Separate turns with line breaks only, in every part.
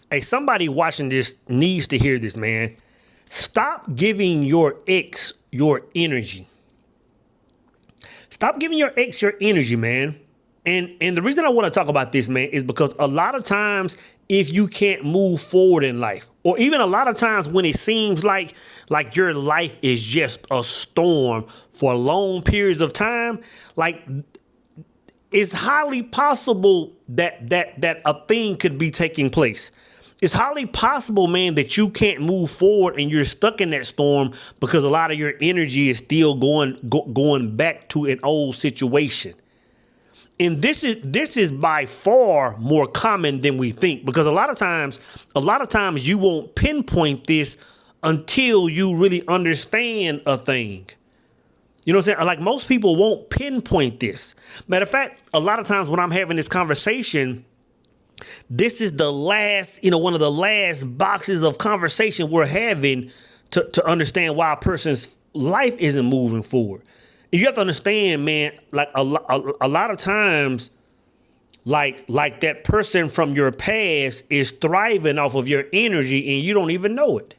Hey, somebody watching this needs to hear this, man. Stop giving your ex your energy. Stop giving your ex your energy, man. And the reason I want to talk about this, man, is because a lot of times if you can't move forward in life, or even a lot of times when it seems like your life is just a storm for long periods of time, like it's highly possible that a thing could be taking place. It's highly possible, man, that you can't move forward and you're stuck in that storm because a lot of your energy is still going back to an old situation. And this is by far more common than we think, because a lot of times you won't pinpoint this until you really understand a thing. You know what I'm saying? Like most people won't pinpoint this. Matter of fact, a lot of times when I'm having this conversation, this is the last, one of the last boxes of conversation we're having to understand why a person's life isn't moving forward. You have to understand, man, like a lot of times, like that person from your past is thriving off of your energy and you don't even know it.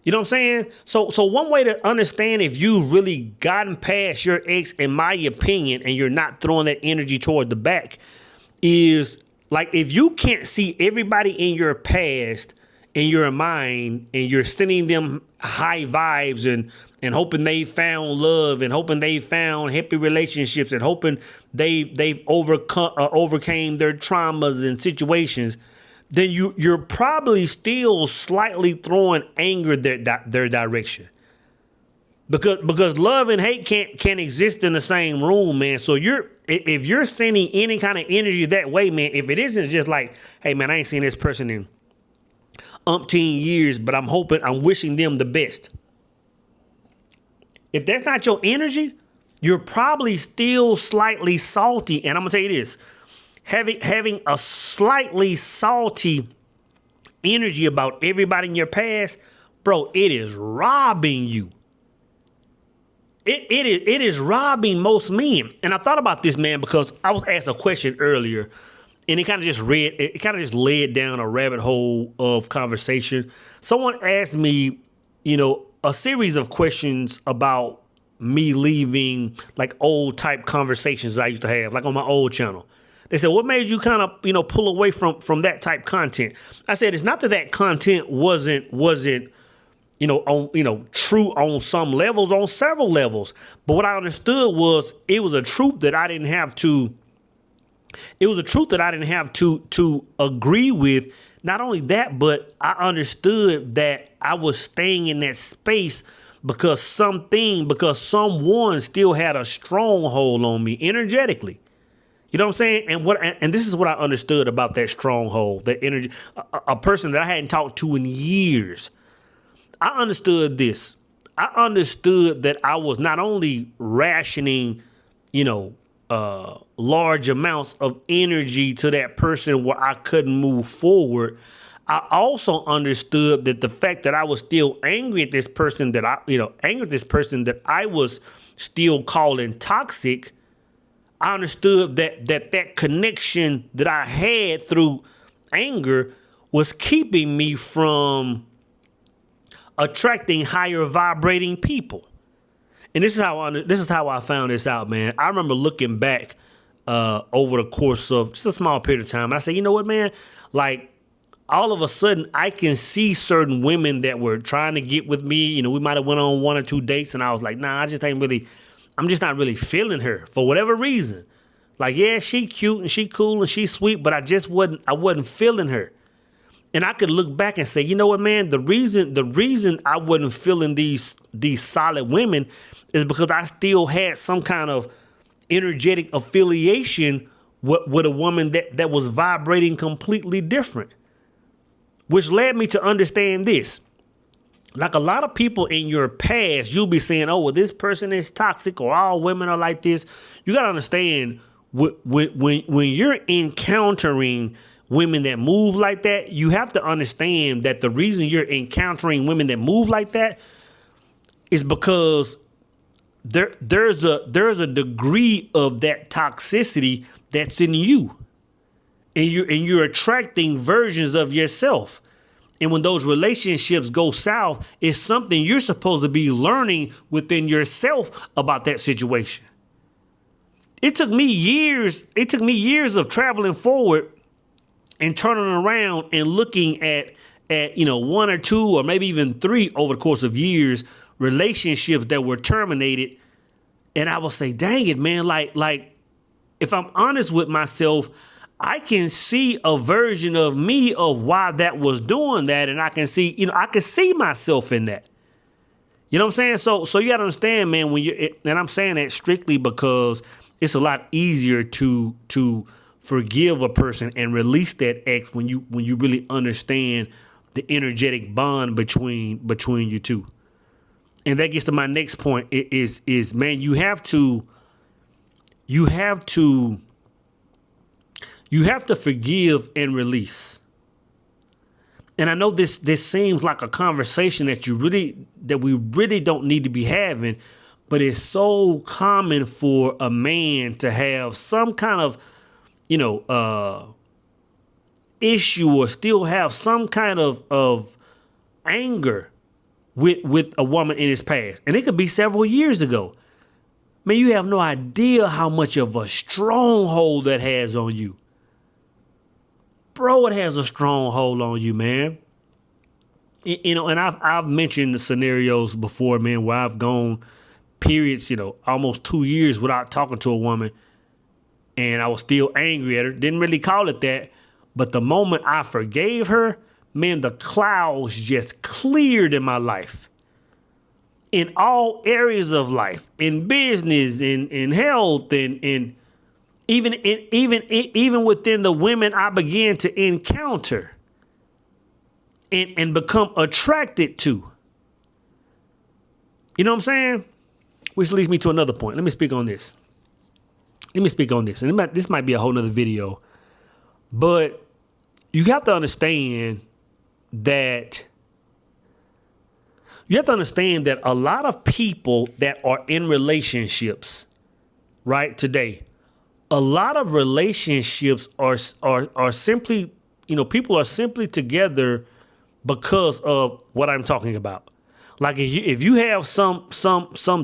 You know what I'm saying? So one way to understand if you've really gotten past your ex, in my opinion, and you're not throwing that energy toward the back, is like if you can't see everybody in your past in your mind and you're sending them high vibes and hoping they found love and hoping they found happy relationships and hoping they've overcame their traumas and situations, then you're probably still slightly throwing anger their direction. Because love and hate can't exist in the same room, man. So if you're sending any kind of energy that way, man, if it isn't just like, hey man, I ain't seen this person in umpteen years, but I'm wishing them the best. If that's not your energy, you're probably still slightly salty. And I'm gonna tell you this, having a slightly salty energy about everybody in your past, bro, it is robbing you. It is robbing most men. And I thought about this, man, because I was asked a question earlier, and it kind of just led down a rabbit hole of conversation. Someone asked me, a series of questions about me leaving like old type conversations I used to have, like on my old channel. They said, what made you kind of, pull away from that type content? I said, it's not that content wasn't true on some levels, on several levels. But what I understood was it was a truth that I didn't have to agree with. Not only that, but I understood that I was staying in that space because someone still had a stronghold on me energetically. You know what I'm saying? And this is what I understood about that stronghold, that energy, a person that I hadn't talked to in years. I understood this. I understood that I was not only rationing, large amounts of energy to that person where I couldn't move forward. I also understood that the fact that I was still angry at this person that I was still calling toxic. I understood that connection that I had through anger was keeping me from attracting higher vibrating people. And this is how I found this out, man. I remember looking back over the course of just a small period of time. And I said, you know what, man? Like all of a sudden I can see certain women that were trying to get with me. We might have went on 1 or 2 dates and I was like, nah, I'm just not really feeling her for whatever reason. Like, yeah, she cute and she cool and she's sweet, but I wasn't feeling her. And I could look back and say, you know what, man, the reason I wasn't feeling these solid women is because I still had some kind of energetic affiliation with a woman that was vibrating completely different, which led me to understand this. Like a lot of people in your past, you'll be saying, oh, well, this person is toxic or all women are like this. You got to understand when you're encountering women that move like that, you have to understand that the reason you're encountering women that move like that is because there's a degree of that toxicity that's in you. and you're attracting versions of yourself. And when those relationships go south, it's something you're supposed to be learning within yourself about that situation. It took me years of traveling forward and turning around and looking at one or two or maybe even three over the course of years, relationships that were terminated. And I will say, dang it, man, like if I'm honest with myself, I can see a version of me of why that was doing that. And I can see myself in that. You know what I'm saying? So you got to understand, man, and I'm saying that strictly because it's a lot easier to forgive a person and release that ex when you really understand the energetic bond between you two. And that gets to my next point is man, you have to forgive and release. And I know this seems like a conversation that we really don't need to be having, but it's so common for a man to have some kind of, issue or still have some kind of anger with a woman in his past. And it could be several years ago. Man, you have no idea how much of a stronghold that has on you. Bro, it has a stronghold on you, man. And I've mentioned the scenarios before, man, where I've gone periods, almost 2 years without talking to a woman. And I was still angry at her. Didn't really call it that. But the moment I forgave her, man, the clouds just cleared in my life. In all areas of life, in business, in health, and even within the women I began to encounter and become attracted to. You know what I'm saying? Which leads me to another point. Let me speak on this. And this might be a whole nother video. But you have to understand that a lot of people that are in relationships right today, a lot of relationships are simply, people are simply together because of what I'm talking about. Like if you have some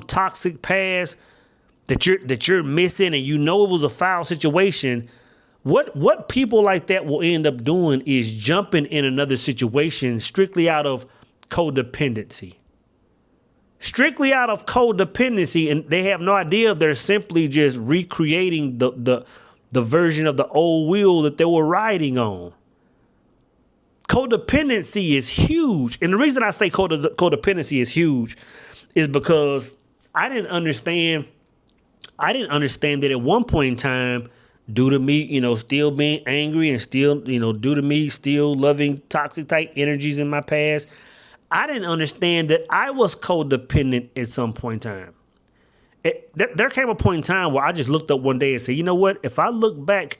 toxic past that you're missing and it was a foul situation, what people like that will end up doing is jumping in another situation strictly out of codependency. And they have no idea they're simply just recreating the version of the old wheel that they were riding on. Codependency is huge. And the reason I say codependency is huge is because I didn't understand that at one point in time, due to me, still being angry and still, due to me still loving toxic type energies in my past, I didn't understand that I was codependent at some point in time. There came a point in time where I just looked up one day and said, you know what? If I look back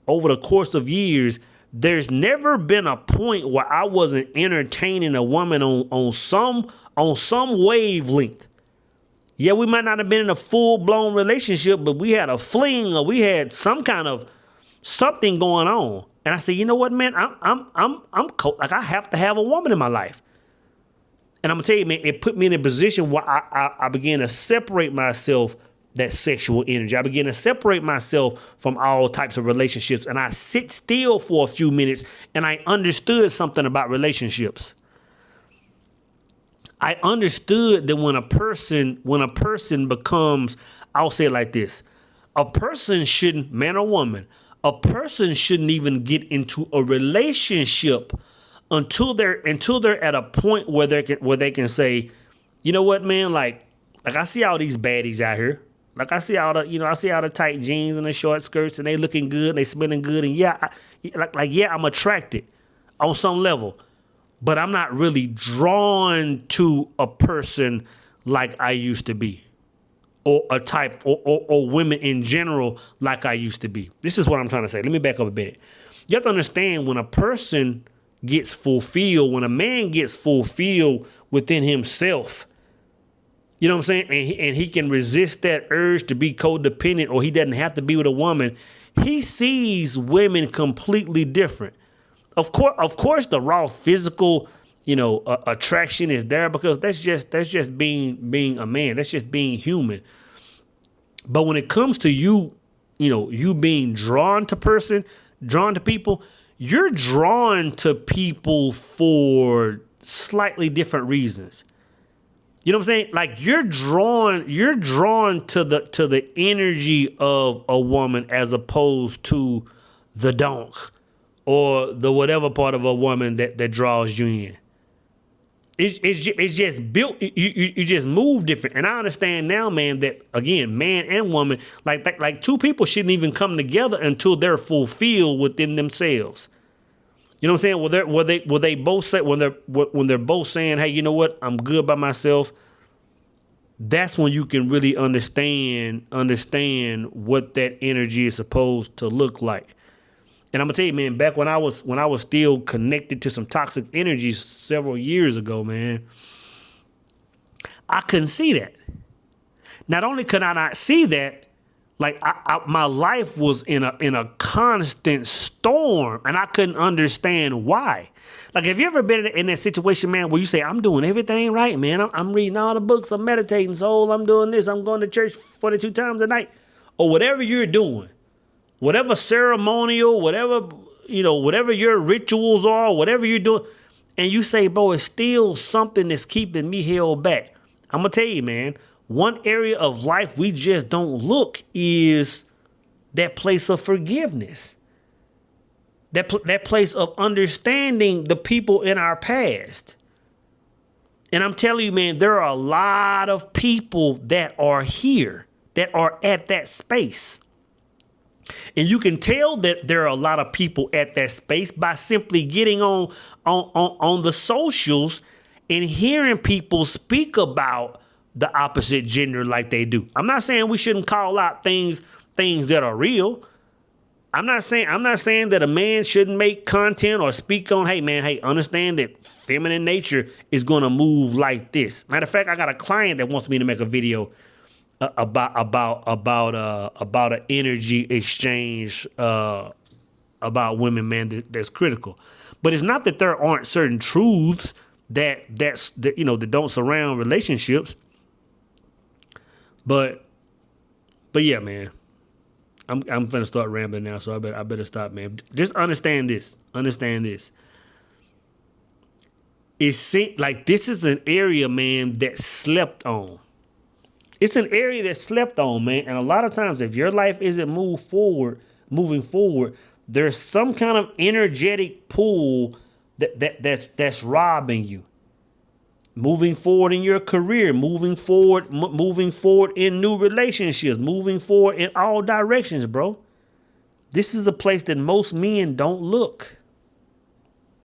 over the course of years, there's never been a point where I wasn't entertaining a woman on some wavelength. Yeah, we might not have been in a full-blown relationship, but we had a fling or we had some kind of something going on. And I said, you know what, man? Like I have to have a woman in my life. And I'm gonna tell you, man, it put me in a position where I began to separate myself, that sexual energy. I began to separate myself from all types of relationships. And I sit still for a few minutes and I understood something about relationships. I understood that when a person becomes, I'll say it like this, a person shouldn't, man or woman, a person shouldn't even get into a relationship until they're at a point where they can say, you know what, man, like I see all these baddies out here. Like I see all the tight jeans and the short skirts and they looking good and they smelling good. And yeah, I'm attracted on some level. But I'm not really drawn to a person like I used to be, or a type, or women in general like I used to be. This is what I'm trying to say. Let me back up a bit. You have to understand when a person gets fulfilled, when a man gets fulfilled within himself, You know what I'm saying? And he can resist that urge to be codependent, or he doesn't have to be with a woman. He sees women completely different. Of course, the raw physical, attraction is there, because that's just being a man. That's just being human. But when it comes to you, you being drawn to people, you're drawn to people for slightly different reasons. You know what I'm saying? Like you're drawn to the energy of a woman as opposed to the donk or the whatever part of a woman that draws you in. It's just built. You just move different. And I understand now, man, that again, man and woman, like two people shouldn't even come together until they're fulfilled within themselves. You know what I'm saying? Will they both say when they're both saying, hey, you know what, I'm good by myself. That's when you can really understand what that energy is supposed to look like. And I'm gonna tell you, man, back when I was still connected to some toxic energies several years ago, man, I couldn't see that. Not only could I not see that, like my life was in a constant storm, and I couldn't understand why. Like, have you ever been in that situation, man, where you say, I'm doing everything right, man. I'm reading all the books, I'm meditating, soul, I'm doing this, I'm going to church 42 times a night, or whatever you're doing, whatever ceremonial, whatever your rituals are, whatever you're doing, and you say, bro, it's still something that's keeping me held back. I'm gonna tell you, man, one area of life we just don't look is that place of forgiveness. That place of understanding the people in our past. And I'm telling you, man, there are a lot of people that are here, that are at that space. And you can tell that there are a lot of people at that space by simply getting on the socials and hearing people speak about the opposite gender like they do. I'm not saying we shouldn't call out things that are real. I'm not saying that a man shouldn't make content or speak on, hey man, hey, understand that feminine nature is going to move like this. Matter of fact, I got a client that wants me to make a video about an energy exchange about women, man, that's critical. But it's not that there aren't certain truths that don't surround relationships. But yeah, man, I'm finna start rambling now, so I better stop, man. Just understand this. It seems like this is an area, man, that's slept on. It's an area that's slept on, man. And a lot of times, if your life isn't moving forward, there's some kind of energetic pull that's robbing you. Moving forward in your career, moving forward in new relationships, moving forward in all directions, bro. This is a place that most men don't look.